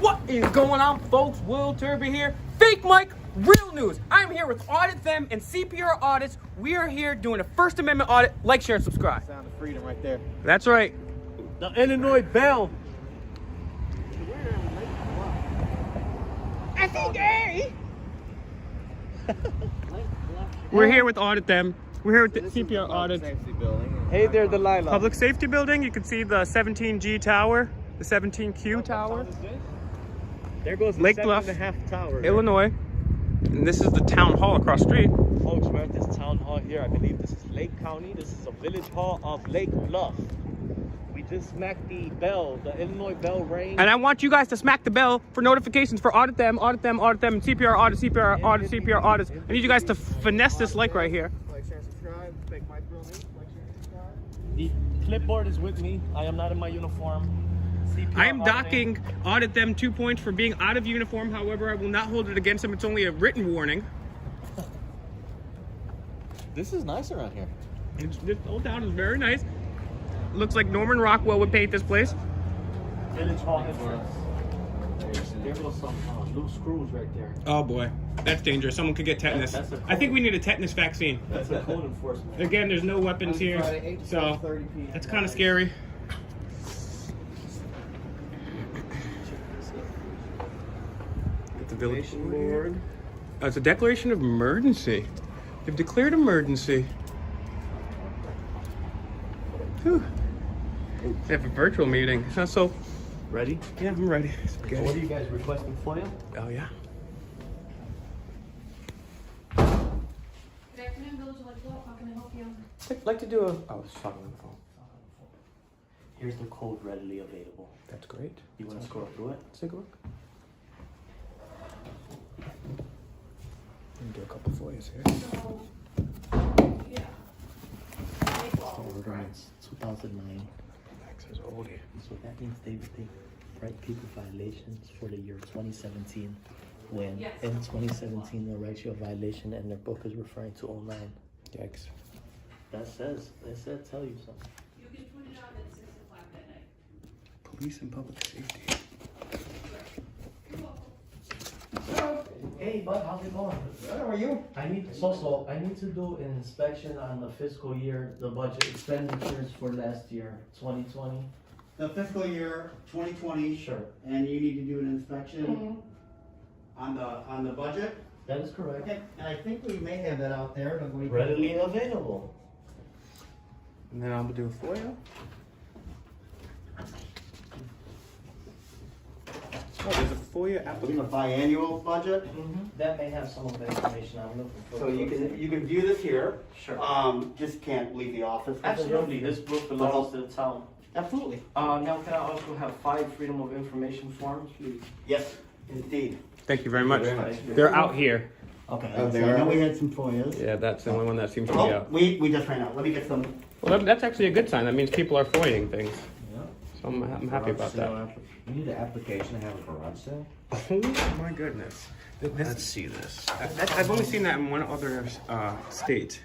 What is going on, folks? Will Turby here. Fake Mike, real news. I'm here with Audit Them and CPR Audits. We are here doing a First Amendment audit. Like, share, and subscribe. Sound of freedom right there. That's right. The Illinois Bell. I think We're here with Audit Them. We're here with the CPR Audits. Hey there, Delilah. Public Safety Building. You can see the 17G tower, the 17Q tower. There goes the Lake Bluff, 7.5 tower. Illinois. And this is the town hall across the street. Folks, we're at this town hall here. I believe this is Lake County. This is a village hall of Lake Bluff. We just smacked the bell, the Illinois bell rang. And I want you guys to smack the bell for notifications for Audit Them, Audit Them, Audit Them, and CPR Audit, CPR Audit, CPR Audits. I need you guys to finesse this like right here. Like, share, subscribe. Fake Mike real news. Like, share, subscribe. The clipboard is with me. I am not in my uniform. CPR I am auditing. docking Audit Them 2 points for being out of uniform. However, I will not hold it against them. It's only a written warning. This is nice around here. This old town is very nice. Looks like Norman Rockwell would paint this place. Village hall entrance. There goes some loose screws right there. Oh boy, that's dangerous. Someone could get tetanus. That's a I think we need a tetanus vaccine. That's a code enforcement. Again, there's no weapons here, so that's kind of scary. Get the village board. It's a declaration of emergency. They've declared emergency. Whew. They have a virtual meeting. So, Ready? yeah, I'm ready. So what are you guys requesting FOIA? Oh yeah. Good afternoon, Village of Lake Bluff. How can I help you? I'd like to do a. Oh, I was talking on the phone. Here's the code readily available. That's great. You want to scroll through it? Let's take a look. Let me do a couple FOIAs here. So, yeah. Ordinance 2009. Max is oldie. So that means they write people violations for the year 2017. When Yes. in 2017 they'll write you a violation and their book is referring to 09. Yikes. That said tell you something. You can put it on at 6 o'clock that night. Police and public safety. You're welcome. Hey bud, how's it going? How are you? I need to do an inspection on the fiscal year, the budget expenditures for last year, 2020. The fiscal year 2020. Sure. And you need to do an inspection on the budget. That is correct. Okay, and I think we may have that out there. But we Readily available. And then I'll do a FOIA. Oh, there's a FOIA We're gonna application. biannual budget. That may have some of the information I'm looking for. So you can view this here. Sure. Just can't leave the office. Absolutely, this book belongs to the town. Absolutely. Now can I also have 5 Freedom of Information forms, please? Yes, indeed. Thank you very much. Very much. They're out here. Okay. I know we had some FOIAs. Yeah, that's the only one that seems to be Oh, out. we just ran out. Let me get some. Well, that's actually a good sign. That means people are FOIAing things. Yeah. So I'm happy about that. You need an application to have a garage sale? Oh my goodness. Let's see this. I've only seen that in one other state.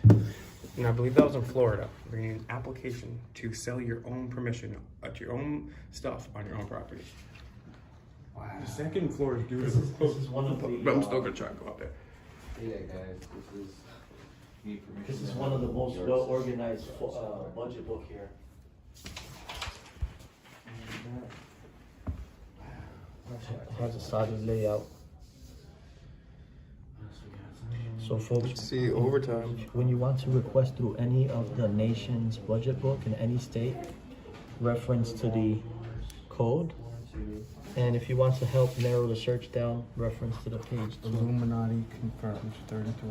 And I believe that was in Florida. Where you need an application to sell your own permission to your own stuff on your own property. Wow. The second floor is due This is one of the. But I'm still gonna try to go up there. Yeah, guys, this is. Need permission This is to one of the have most yours. well organized budget book here. Has a solid layout. So folks, Let's see, overtime. when you want to request through any of the nation's budget book in any state, reference to the code. And if you want to help narrow the search down, reference to the page. Illuminati confirmed 33.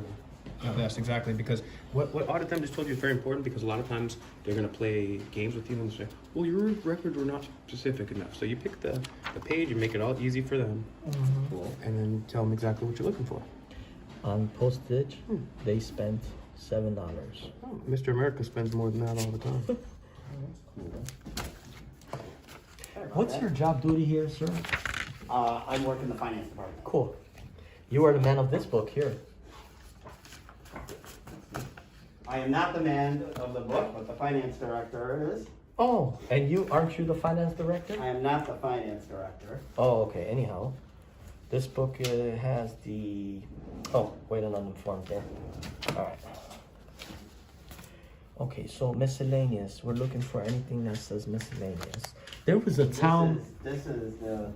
Yes, exactly. Because what Audit Them just told you is very important, because a lot of times they're going to play games with you and say, well, your records were not specific enough. So you pick the page and make it all easy for them. And then tell them exactly what you're looking for. On postage, they spent $7. Oh, Mr. America spends more than that all the time. What's your job duty here, sir? I work in the finance department. Cool. You are the man of this book here. I am not the man of the book, but the finance director is. Oh, and aren't you the finance director? I am not the finance director. Oh, okay, anyhow. This book has the, oh, wait, another form there. Alright. Okay, so miscellaneous, we're looking for anything that says miscellaneous. There was a town This is the.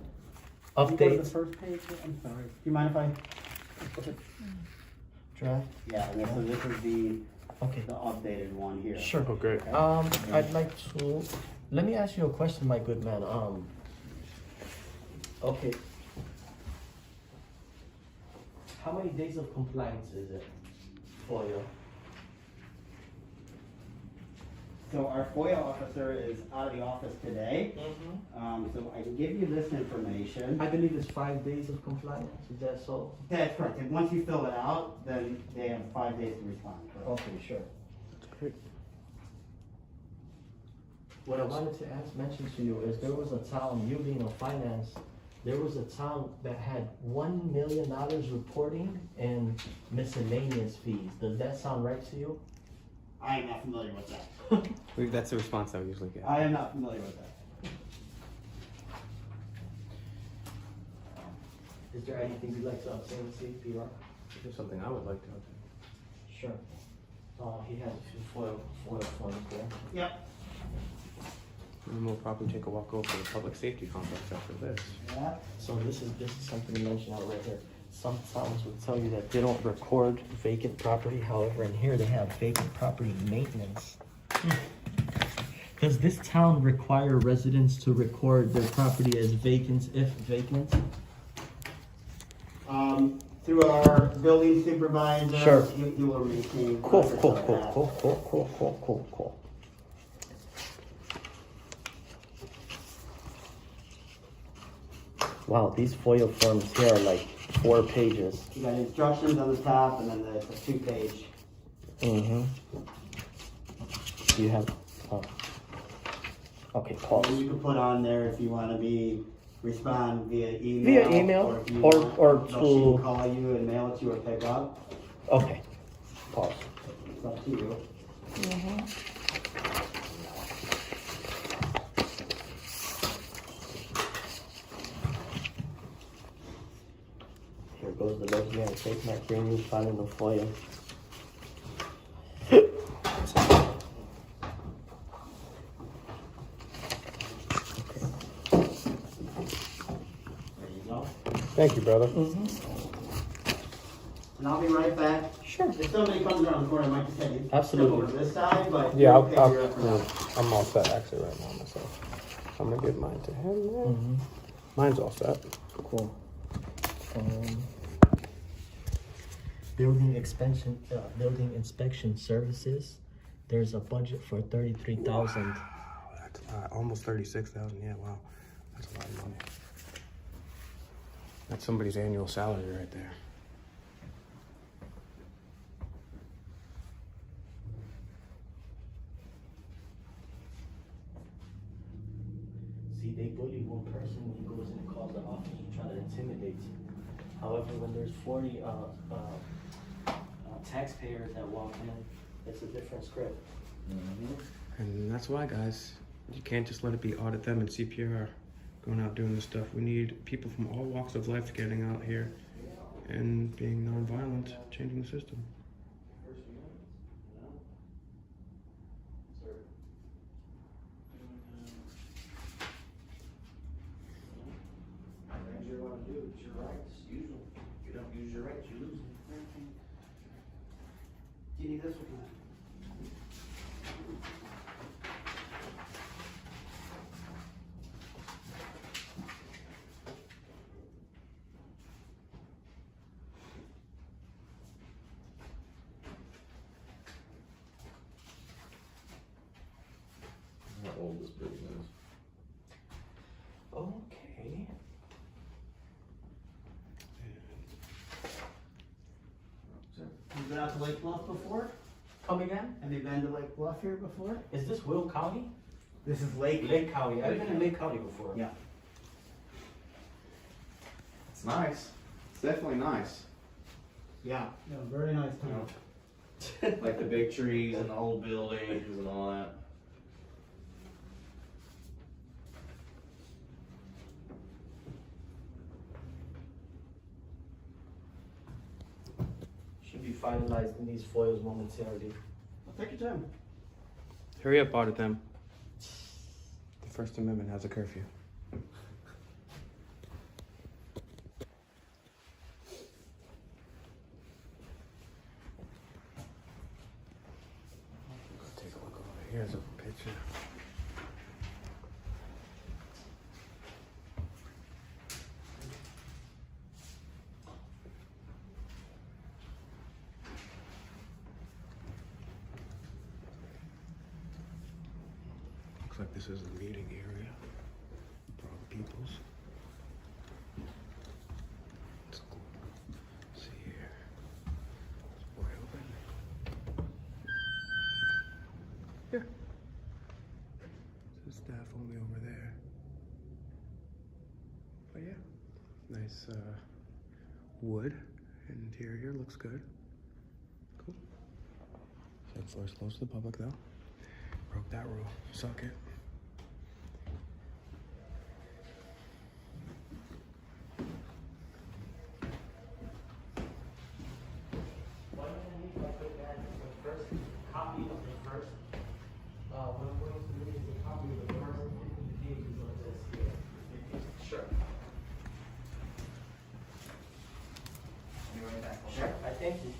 Can you go to update the first page? I'm sorry. Do you mind if I? draft. Yeah, so this is the Okay, updated one here. sure. Oh, great. I'd like to, let me ask you a question, my good man. Okay. How many days of compliance is it for you? So our FOIA officer is out of the office today. So I can give you this information. I believe it's 5 days of compliance, is that so? That's correct. And once you fill it out, then they have 5 days to respond. correct? Okay, sure. Great. What I wanted to mention to you is there was a town, you being a finance, there was a town that had $1 million reporting and miscellaneous fees. Does that sound right to you? I am not familiar with that. That's the response I would usually get. I am not familiar with that. Is there anything you'd like to obtain, CPR? There's something I would like to do. Sure. He has a few foil forms there. Yep. And we'll probably take a walk over to the public safety complex after this. Yeah. So this is something to mention out right here. Some towns will tell you that they don't record vacant property, however, in here they have vacant property maintenance. Does this town require residents to record their property as vacant if vacant? Through our building supervisor. Sure. He will maintain. Cool. records of that. Wow, these FOIA forms here are like 4 pages. You got instructions on the top and then there's a 2-page. Mm-hmm. You have, oh. Okay, pause. You can put on there if you want to respond via email. Via email, or if you or want, to- they'll call you and mail it to you or pick up. Okay, pause. It's up to you. Here goes the legendary take my bring you finding the FOIA. There you go. Thank you, brother. And I'll be right back. Sure. If somebody comes around the corner, I might just say, Absolutely. Over to this side, but. Yeah, you'll pick her up now. I'm all set actually right now myself. I'm gonna give mine to him now. Mm-hmm. Mine's all set. Cool. Building inspection services. There's a budget for 33,000. Wow, that's a lot. Almost 36,000. Yeah, wow. That's a lot of money. That's somebody's annual salary right there. See, they bully one person when he goes in and calls the office and try to intimidate you. However, when there's 40 taxpayers that walk in, it's a different script. And that's why, guys, you can't just let it be audit them and CPR going out doing this stuff. We need people from all walks of life getting out here and being nonviolent, changing the system. Things you want to do, it's your rights, use them. If you don't use your rights, you lose them. Do you need this one? How old this building is. Okay. You've been out to Lake Bluff before? Come again? Have you been to Lake Bluff here before? Is this Will County? This is Lake. Lake County. I've been in Lake County before. Yeah. It's nice. It's definitely nice. Yeah. Yeah, very nice town. Like the big trees and the old buildings and all that. should be finalizing these FOIAs momentarily. Take your time. Hurry up, audit them. The First Amendment has a curfew. Take a look over. Here's a picture. Looks like this is the meeting area for all the peoples. Let's go. See here. Is the boy open? Yeah. There's staff only over there. But yeah, nice wood. Interior looks good. Cool. Second floor is closed to the public though. Broke that rule. Suck it. Why don't I need my good man the first copy of the first, what I'm going to need is a copy of the first 50 pages of this here. Sure. Be right back. Sure, I thank you.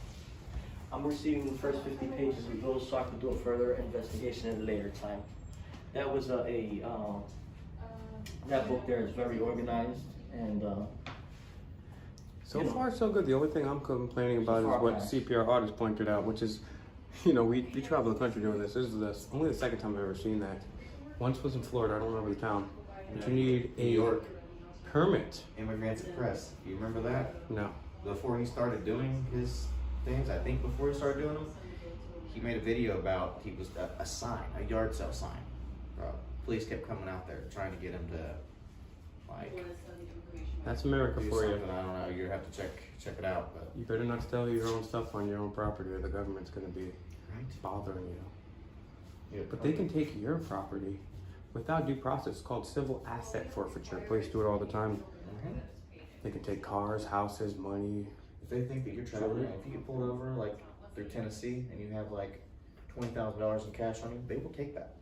I'm receiving the first 50 pages of those so I can do a further investigation at a later time. That was that book there is very organized and So You know. far, so good. The only thing I'm complaining about far is what back. CPR audits pointed out, which is, we travel the country doing this. This is only the second time I've ever seen that. Once was in Florida, I don't remember the town. But you need a New York. permit. Immigrants Express. You remember that? No. Before he started doing his things, I think before he started doing them, he made a video about he was a sign, a yard sale sign. Police kept coming out there trying to get him to like That's America do for you. something. I don't know. You have to check it out. But You better not steal your own stuff on your own property or the government's going to be right. bothering you. Yeah, But they can take your property without due process. It's called civil asset forfeiture. Police do it all the time. Mhm. They can take cars, houses, money. If they think that you're traveling, if you get pulled over like through Tennessee and you have like $20,000 in cash on you, they will take that,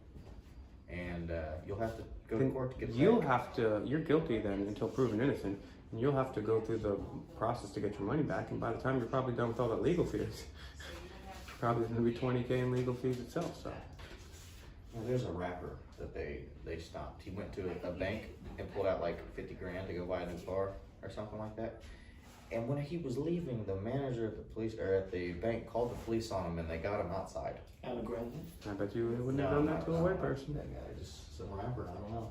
and you'll have to go to Then court to get it you'll back. have to, you're guilty then until proven innocent, and you'll have to go through the process to get your money back, and by the time you're probably done with all the legal fees, probably gonna be 20K in legal fees itself, so. Well, there's a rapper that they stopped. He went to a bank and pulled out like 50 grand to go buy a new car or something like that. And when he was leaving, the manager at the police or at the bank called the police on him, and they got him outside. Alan Grandin. I bet you wouldn't have done that to a white person. That guy, just some rapper. I don't know.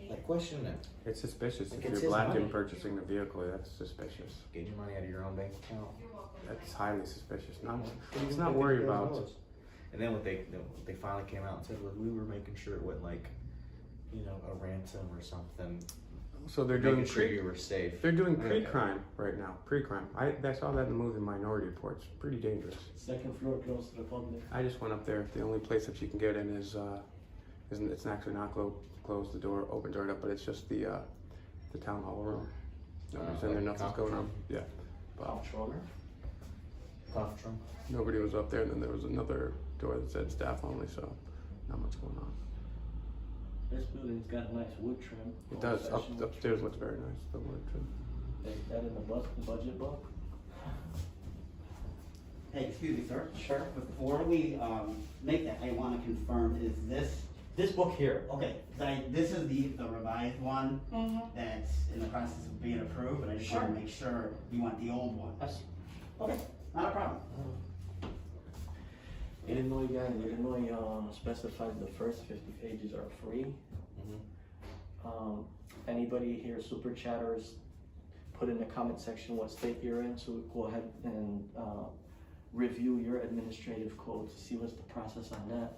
Like question him. It's suspicious Like, if it's you're his black money. and purchasing the vehicle, that's suspicious. Get your money out of your own bank account. That's highly suspicious. Not, What do you it's think not the worried deal about. was? And then what they finally came out and said was we were making sure it wasn't like, a ransom or something. So they're doing Making sure you were safe. they're doing Yeah. pre-crime right now. Pre-crime. I saw that in the movie Minority Report. It's pretty dangerous. Second floor close to the public. I just went up there. The only place that you can get in is it's actually not closed. The door opens right up, but it's just the town hall room. Nobody's in there. Like Nothing's conference going on. room? Yeah, but Comptroller. Conference room. nobody was up there. And then there was another door that said staff only, so not much going on. This building's got a nice wood trim. It does. Old-fashioned. Upstairs looks very nice. The wood trim. Is that in the budget book? Hey, excuse me, sir. Sure. Before we make that, I want to confirm, is This book here. okay, this is the revised one that's in the process of being approved, but I just want Sure. to make sure you want the old one. Okay, not a problem. Illinois specifies the first 50 pages are free. Anybody here super chatters, put in the comment section what state you're in, so go ahead and review your administrative code to see what's the process on that.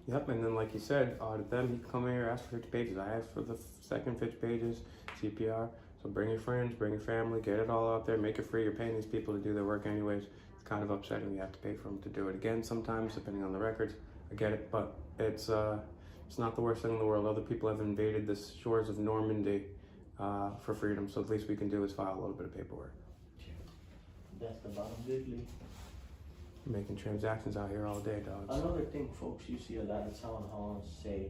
Yep, and then like you said, audit them. You can come here, ask for 50 pages. I asked for the second 50 pages, CPR. So bring your friends, bring your family, get it all out there, make it free. You're paying these people to do their work anyways. It's kind of upsetting you have to pay for them to do it again sometimes, depending on the records. I get it, but it's not the worst thing in the world. Other people have invaded the shores of Normandy for freedom, so the least we can do is file a little bit of paperwork. That's the bottom wiggly. Making transactions out here all day, dogs. Another thing, folks, you see a lot of town halls say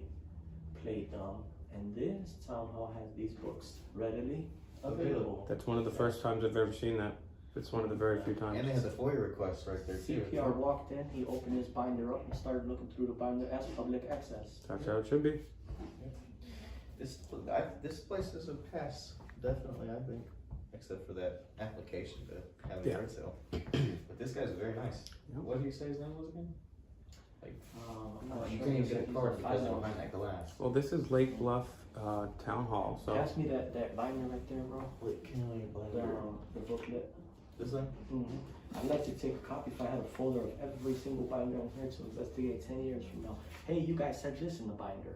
play dumb, and this town hall has these books readily available. That's one of the first times I've ever seen that. It's one of the very few times. And they had the FOIA requests right there too. CPR walked in, he opened his binder up and started looking through the binder as public access. That's how it should be. This place is a pass, definitely, I think, except for that application to have a Yeah. yard sale. But this guy's very nice. Yep. What did you say his name was again? I'm not You sure. can't even get a He's card on because file. they're behind that glass. Well, this is Lake Bluff Town Hall, so Pass me that binder right there, bro. Wait, County The booklet. This thing? I'd like to take a copy if I had a folder of every single binder in here to investigate 10 years from now. Hey, you guys said this in the binder.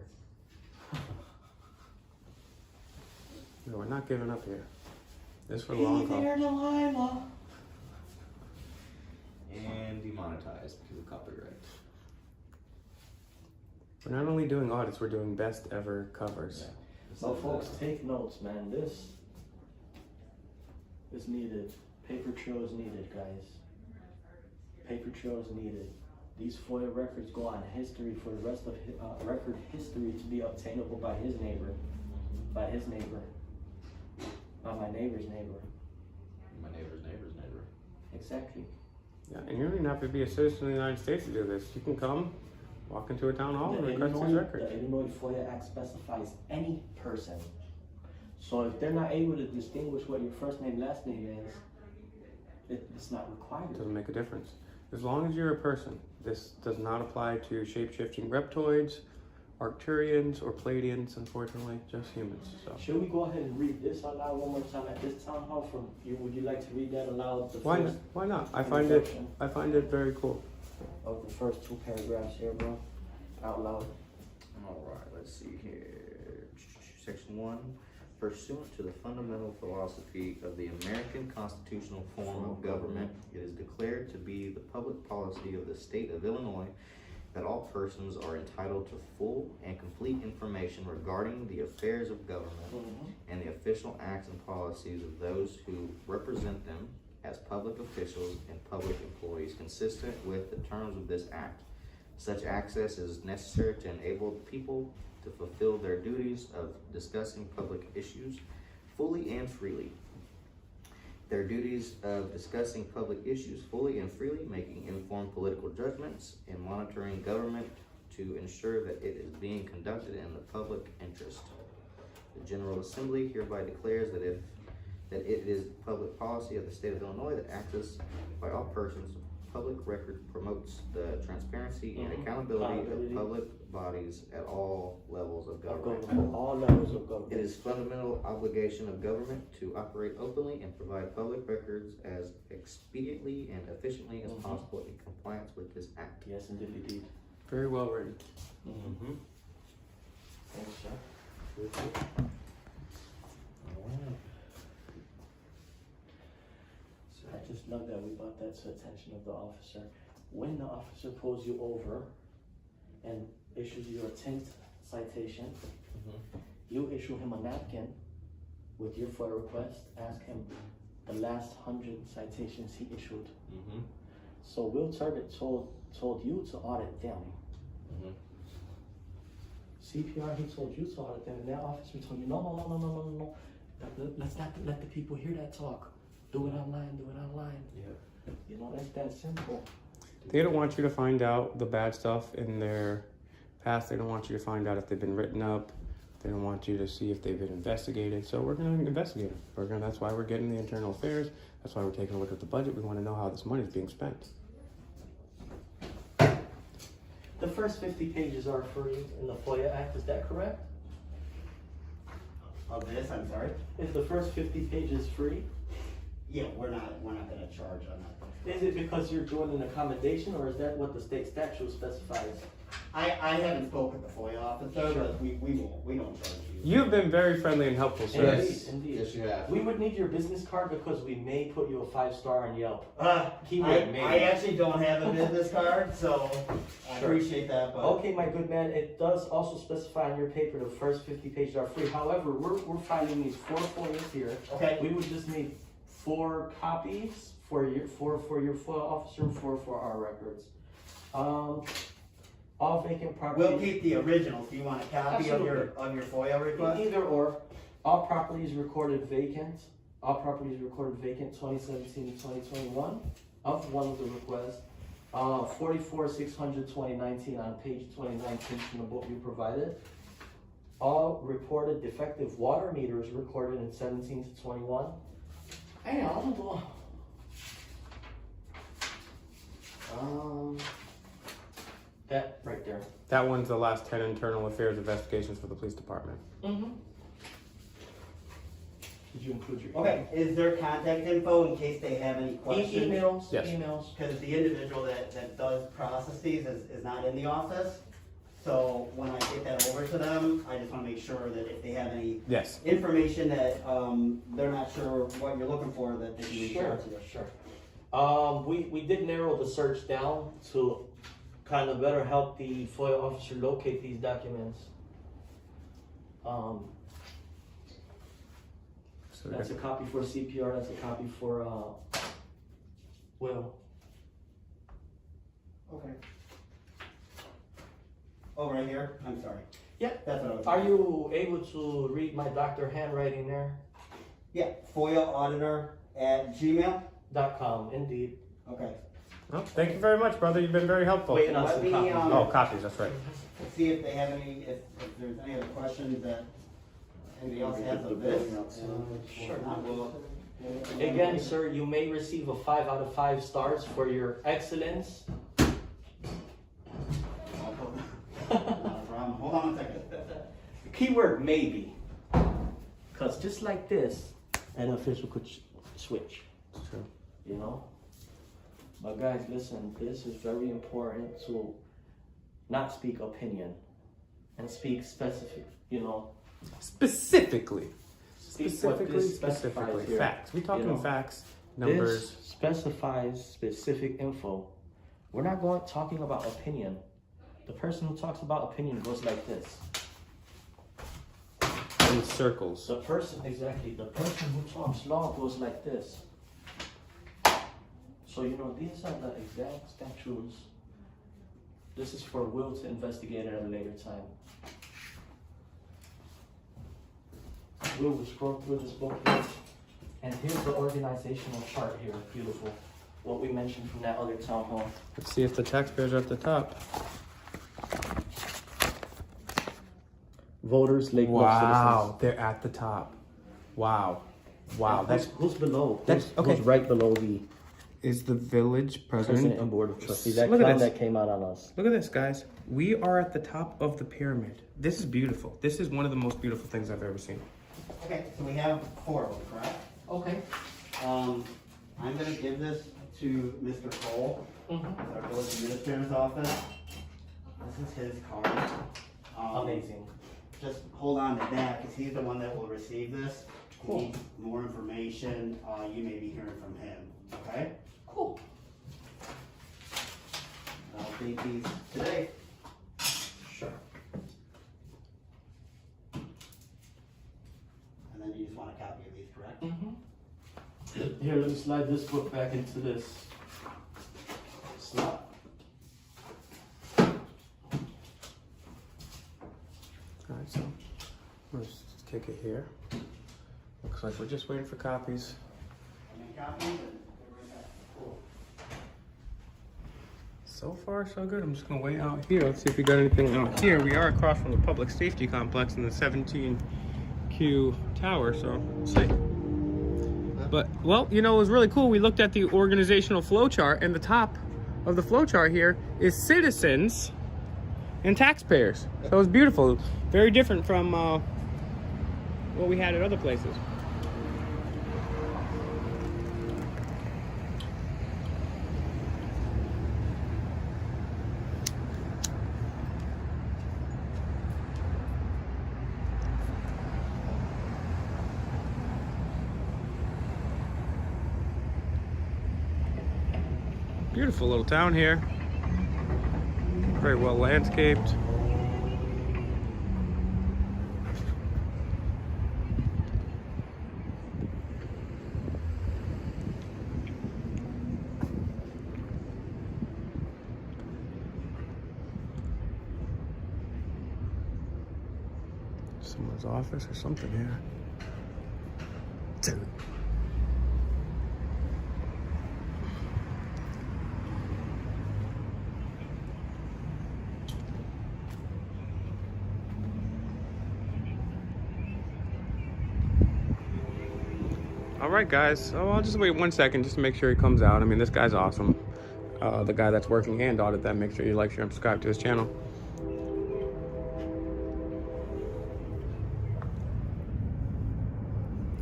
no, we're not giving up here. This for the long haul. Delilah. And demonetized because of copyright. We're not only doing audits, we're doing best ever covers. So folks, take notes, man. This is needed. Paper trail is needed, guys. Paper trail is needed. These FOIA records go on history for the rest of record history to be obtainable by his neighbor, by his neighbor, by my neighbor's neighbor. My neighbor's neighbor's neighbor. Exactly. Yeah, and you don't even have to be a citizen of the United States to do this. You can come, walk into a town hall and request these records. The Illinois FOIA Act specifies any person. So if they're not able to distinguish what your first name, last name is, it's not required. Doesn't make a difference. As long as you're a person, this does not apply to shape-shifting reptoids, Arcturians, or Pleiadians, unfortunately, just humans. So Should we go ahead and read this aloud one more time at this town hall from you? Would you like to read that aloud? The why not? first Why not? I introduction find it very cool. of the first 2 paragraphs here, bro. Out loud. Alright, let's see here. Section 1. Pursuant to the fundamental philosophy of the American constitutional form of government, it is declared to be the public policy of the state of Illinois that all persons are entitled to full and complete information regarding the affairs of government and the official acts and policies of those who represent them as public officials and public employees consistent with the terms of this act. Such access is necessary to enable the people to fulfill their duties of discussing public issues fully and freely. Their duties of discussing public issues fully and freely, making informed political judgments, and monitoring government to ensure that it is being conducted in the public interest. The General Assembly hereby declares that it is public policy of the state of Illinois that access by all persons public record promotes the transparency and accountability of public bodies at all levels of government. All levels of government. It is fundamental obligation of government to operate openly and provide public records as expediently and efficiently as possible in compliance with this act. Yes, indeed. Very well written. Thanks, sir. I just love that we brought that to attention of the officer. When the officer pulls you over and issues you a 10th citation, you issue him a napkin with your FOIA request, ask him the last 100 citations he issued. So Will Turbot told you to audit them. CPR, he told you to audit them, and that officer told you, no. Let's not let the people hear that talk. Do it online. Yeah. You know, that's that simple. They don't want you to find out the bad stuff in their past. They don't want you to find out if they've been written up. They don't want you to see if they've been investigated. So we're going to investigate them. That's why we're getting the internal affairs. That's why we're taking a look at the budget. We want to know how this money is being spent. The first 50 pages are free in the FOIA Act, is that correct? Of this, I'm sorry? Is the first 50 pages free? Yeah, we're not gonna charge on that. Is it because you're doing an accommodation, or is that what the state statute specifies? I haven't spoken with the FOIA officer, but we don't charge you. You've been very friendly and helpful, sir. Indeed. Yes, you have. We would need your business card because we may put you a 5-star on Yelp. I actually don't have a business card, so I Sure. appreciate that, but. Okay, my good man, it does also specify on your paper the first 50 pages are free. However, we're filing these 4 FOIAs here. Okay. We would just need 4 copies for your FOIA officer, for our records. All vacant properties. We'll keep the originals. Do you want a copy of your FOIA request? Either or. All properties recorded vacant. All properties recorded vacant 2017 to 2021 of one of the requests. 44,600,2019 on page 2019 from the book you provided. All reported defective water meters recorded in 17 to 21. Hang on, I'm gonna go. That right there. That one's the last 10 internal affairs investigations for the police department. Mm-hmm. Did you include your Okay, is there contact info in case they have any questions? emails? Yes. Emails. Because the individual that does process these is not in the office. So when I get that over to them, I just want to make sure that if they have any Yes. information that they're not sure what you're looking for, that they can reach out to you. Sure. We did narrow the search down to kind of better help the FOIA officer locate these documents. So That's a copy for CPR, that's a copy for, Will. Okay. Oh, right here? I'm sorry. Yeah. That's what I was. Are you able to read my doctor handwriting there? Yeah, FOIAauditor@gmail. .com, indeed. Okay. Well, thank you very much, brother. You've been very helpful. Waiting on Let some me, copies. Oh, copies, that's right. See if they have any, if there's any other questions that anybody else has of this. Sure. We'll- Again, sir, you may receive a 5 out of 5 stars for your excellence. Not a problem. Hold on a second. Keyword maybe. Because just like this, an official could switch, It's true. you know? But guys, listen, this is very important to not speak opinion and speak specific, you know? Specifically. Speak what this specifies here. Facts. We talking you know? facts, numbers. This specifies specific info. We're not talking about opinion. The person who talks about opinion goes like this. In circles. The person who talks law goes like this. So, you know, these are the exact statutes. This is for Will to investigate at a later time. Will will scroll through this book here. And here's the organizational chart here. Beautiful. What we mentioned from that other town hall. Let's see if the taxpayers are at the top. Voters, Lake Bluff Wow, they're at the top. Wow. Wow, citizens. that's Who's below? that's- okay. Who's right below the is the village president president. and board of trustees? That Look at clown this. that came out on us. Look at this, guys. We are at the top of the pyramid. This is beautiful. This is one of the most beautiful things I've ever seen. Okay, so we have 4 of them, correct? Okay. I'm gonna give this to Mr. Cole, Mm-hmm. our village administrator's office. This is his card. Amazing. Just hold on to that, because he's the one that will receive this. If you Cool. need more information, you may be hearing from him, okay? Cool. I'll take these today. Sure. And then you just want a copy of these, correct? Mm-hmm. Here, let me slide this book back into this slot. Alright, so let's just kick it here. Looks like we're just waiting for copies. How many copies? And we're right back. Cool. So far, so good. I'm just gonna wait out here. Let's see if we got anything out here. We are across from the public safety complex in the 17Q tower, so let's see. But, well, you know, it was really cool. We looked at the organizational flow chart, and the top of the flow chart here is citizens and taxpayers. So it was beautiful. Very different from what we had at other places. Beautiful little town here. Very well landscaped. Someone's office or something here. Dude. All right, guys. So I'll just wait 1 second just to make sure he comes out. I mean, this guy's awesome. The guy that's working and audit that. Make sure you like, share, and subscribe to his channel.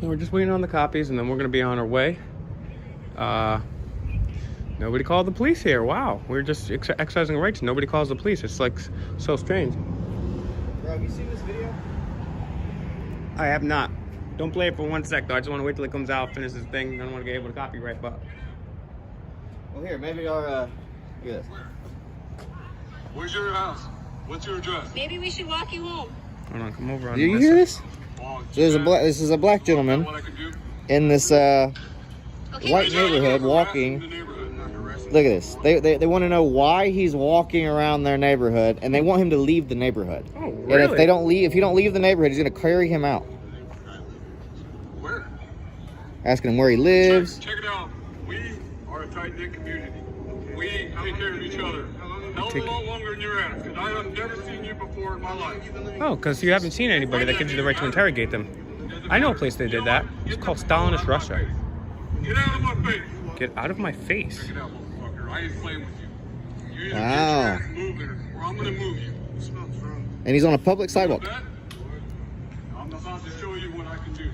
And we're just waiting on the copies, and then we're gonna be on our way. Nobody called the police here. Wow, we're just exercising rights. Nobody calls the police. It's like so strange. Bro, have you seen this video? I have not. Don't play it for 1 sec though. I just want to wait till it comes out, finish this thing. I don't want to get able to copyright, but. Well, here, maybe our, yes. Where's your house? What's your address? Maybe we should walk you home. Hold on, come over on Do you this hear side. this? This is a black gentleman What I can do? in this Okay. white neighborhood walking. Look at this. They want to know why he's walking around their neighborhood, and they want him to leave the neighborhood. Oh, And really? if you don't leave the neighborhood, he's gonna carry him out. Where? Asking him where he lives. Check it out. We are a tight-knit community. We take care of each other. Hell of a lot longer than your ass, because I have never seen you before in my life. Oh, because you haven't seen anybody that gives you the right to interrogate them. I know a place they did that. It's called Stalinist Russia. Get out of my face. Get out of my face. Check it out, motherfucker. I ain't playing with you. You either Wow. get your ass moving, or I'm gonna move you. And he's on a public sidewalk. Bet? I'm about to show you what I can do.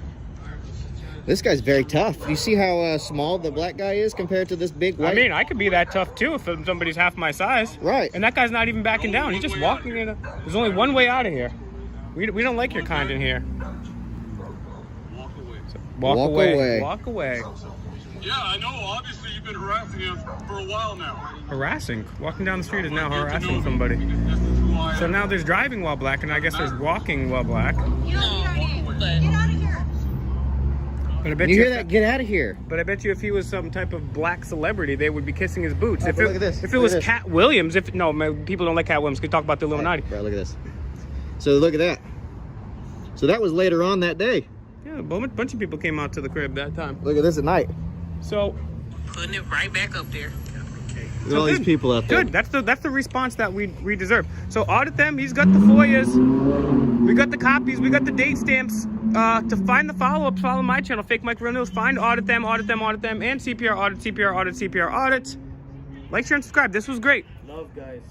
This guy's very tough. You see how small the black guy is compared to this big white? I mean, I could be that tough too if somebody's half my size. Right. And that guy's not even backing down. He's just walking in. There's only one way out of here. We don't like your kind in here. Walk away. Walk Walk away. away. Walk away. Yeah, I know. Obviously, you've been harassing us for a while now. Harassing. Walking down the street is now Get to know harassing me, somebody. because this is who I So am. now there's driving while black, and I guess there's walking while black. Get out of here. But I bet You you, hear that? Get out of here. But I bet you if he was some type of black celebrity, they would be kissing his boots. Oh, If but it, look at this. if it Look was at this. Cat Williams, people don't like Cat Williams. Could talk about the Illuminati. Bro, look at this. So look at that. So that was later on that day. Yeah, a bunch of people came out to the crib that time. Look at this at night. So Putting it right back up there. Look at all these good. people out there. Good. That's the response that we deserve. So audit them. He's got the FOIAs. We got the copies. We got the date stamps. To find the follow-ups, follow my channel, Fake Mike Real News. Find audit them, and CPR audit, CPR audit, CPR audit. Like, share, and subscribe. This was great. Love, guys.